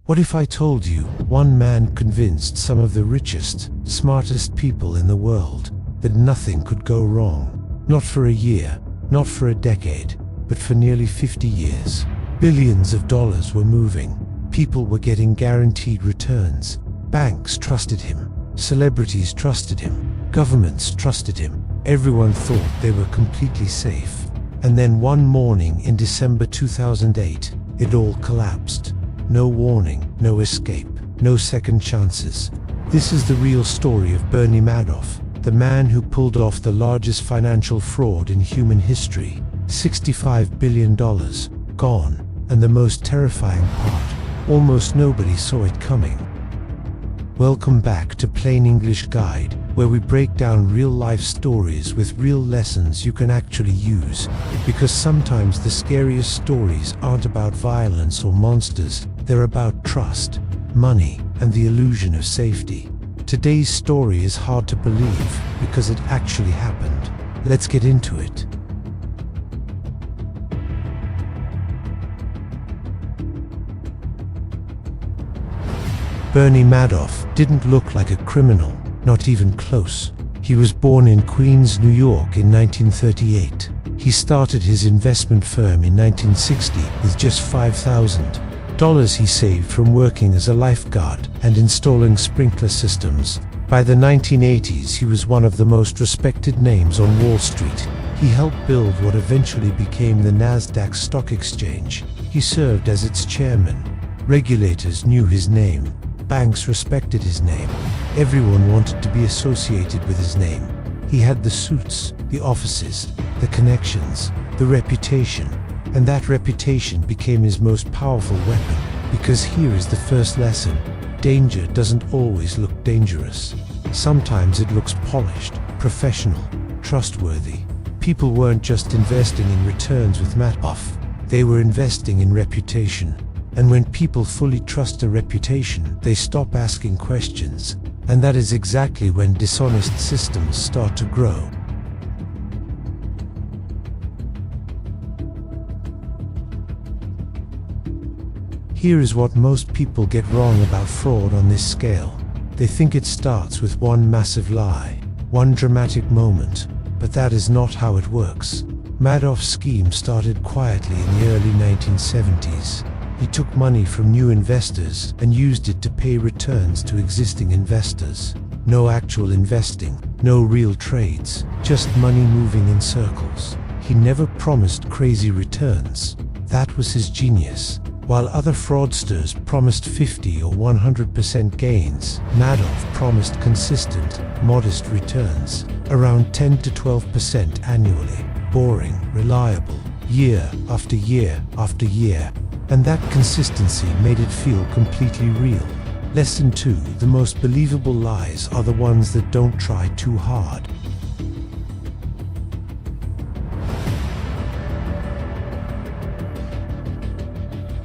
What if I told you one man convinced some of the richest, smartest people in the world that nothing could go wrong? Not for a year, not for a decade, but for nearly 50 years. Billions of dollars were moving. People were getting guaranteed returns. Banks trusted him. Celebrities trusted him. Governments trusted him. Everyone thought they were completely safe. And then one morning in December 2008, it all collapsed. No warning, no escape, no second chances. This is the real story of Bernie Madoff, the man who pulled off the largest financial fraud in human history. $65 billion gone. And the most terrifying part, almost nobody saw it coming. Welcome back to Plain English Guide, where we break down real-life stories with real lessons you can actually use. Because sometimes the scariest stories aren't about violence or monsters, they're about trust, money, and the illusion of safety. Today's story is hard to believe because it actually happened. Let's get into it. Bernie Madoff didn't look like a criminal, not even close. He was born in Queens, New York in 1938. He started his investment firm in 1960 with just $5,000 he saved from working as a lifeguard and installing sprinkler systems. By the 1980s, he was one of the most respected names on Wall Street. He helped build what eventually became the Nasdaq Stock Exchange. He served as its chairman. Regulators knew his name. Banks respected his name. Everyone wanted to be associated with his name. He had the suits, the offices, the connections, the reputation, and that reputation became his most powerful weapon. Because here is the first lesson: danger doesn't always look dangerous. Sometimes it looks polished, professional, trustworthy. People weren't just investing in returns with Madoff, they were investing in reputation. And when people fully trust a reputation, they stop asking questions. And that is exactly when dishonest systems start to grow. Here is what most people get wrong about fraud on this scale. They think it starts with one massive lie, one dramatic moment, but that is not how it works. Madoff's scheme started quietly in the early 1970s. He took money from new investors and used it to pay returns to existing investors. No actual investing, no real trades, just money moving in circles. He never promised crazy returns. That was his genius. While other fraudsters promised 50 or 100% gains, Madoff promised consistent, modest returns, around 10 to 12% annually. Boring, reliable, year after year after year. And that consistency made it feel completely real. Lesson 2: the most believable lies are the ones that don't try too hard.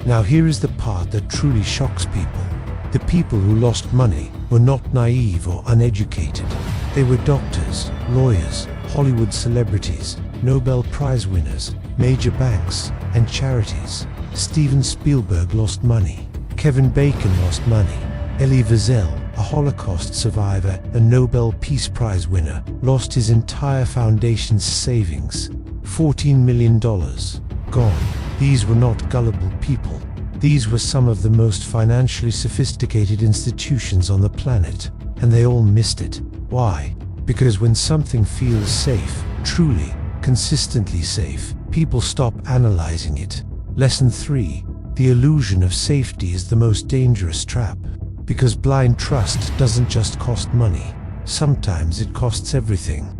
Now here is the part that truly shocks people. The people who lost money were not naive or uneducated. They were doctors, lawyers, Hollywood celebrities, Nobel Prize winners, major banks, and charities. Steven Spielberg lost money. Kevin Bacon lost money. Elie Wiesel, a Holocaust survivor and Nobel Peace Prize winner, lost his entire foundation's savings. $14 million. Gone. These were not gullible people. These were some of the most financially sophisticated institutions on the planet, and they all missed it. Why? Because when something feels safe, truly, consistently safe, people stop analyzing it. Lesson 3: the illusion of safety is the most dangerous trap. Because blind trust doesn't just cost money. Sometimes it costs everything.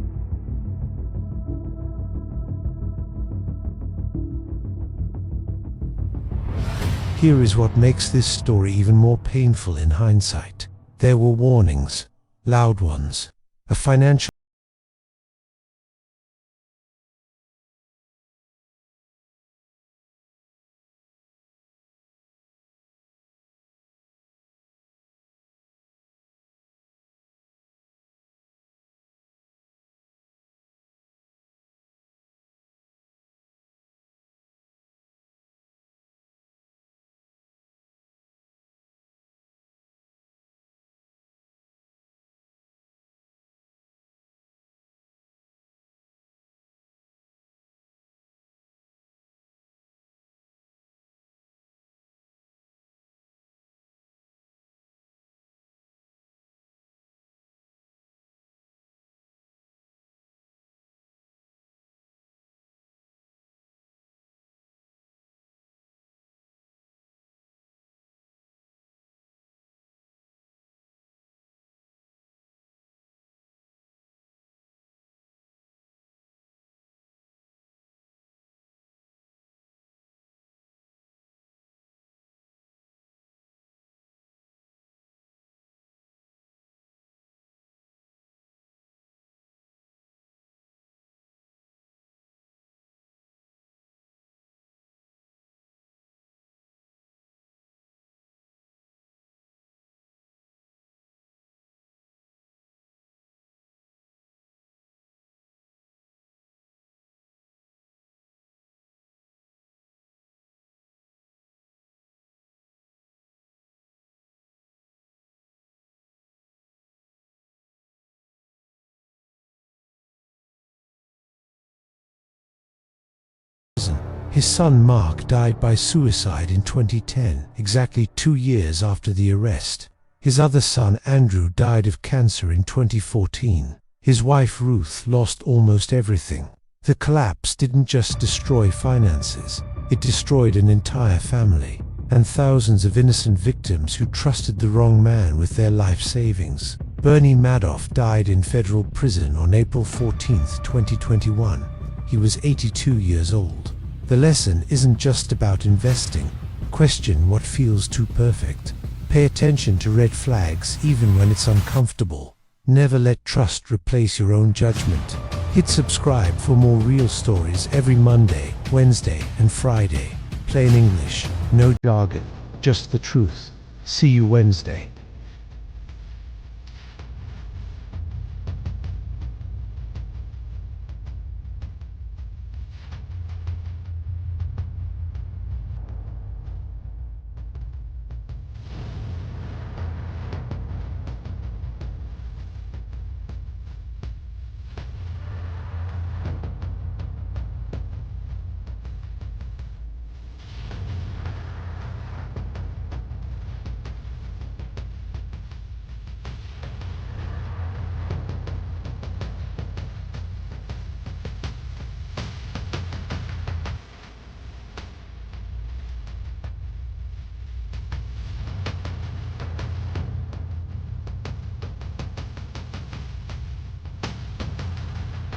Here is what makes this story even more painful in hindsight. There were warnings, loud ones. A financial His son Mark died by suicide in 2010, exactly 2 years after the arrest. His other son Andrew died of cancer in 2014. His wife Ruth lost almost everything. The collapse didn't just destroy finances, it destroyed an entire family, and thousands of innocent victims who trusted the wrong man with their life savings. Bernie Madoff died in federal prison on April 14, 2021. He was 82 years old. The lesson isn't just about investing. Question what feels too perfect. Pay attention to red flags even when it's uncomfortable. Never let trust replace your own judgment. Hit subscribe for more real stories every Monday, Wednesday, and Friday. Plain English, no jargon, just the truth. See you Wednesday.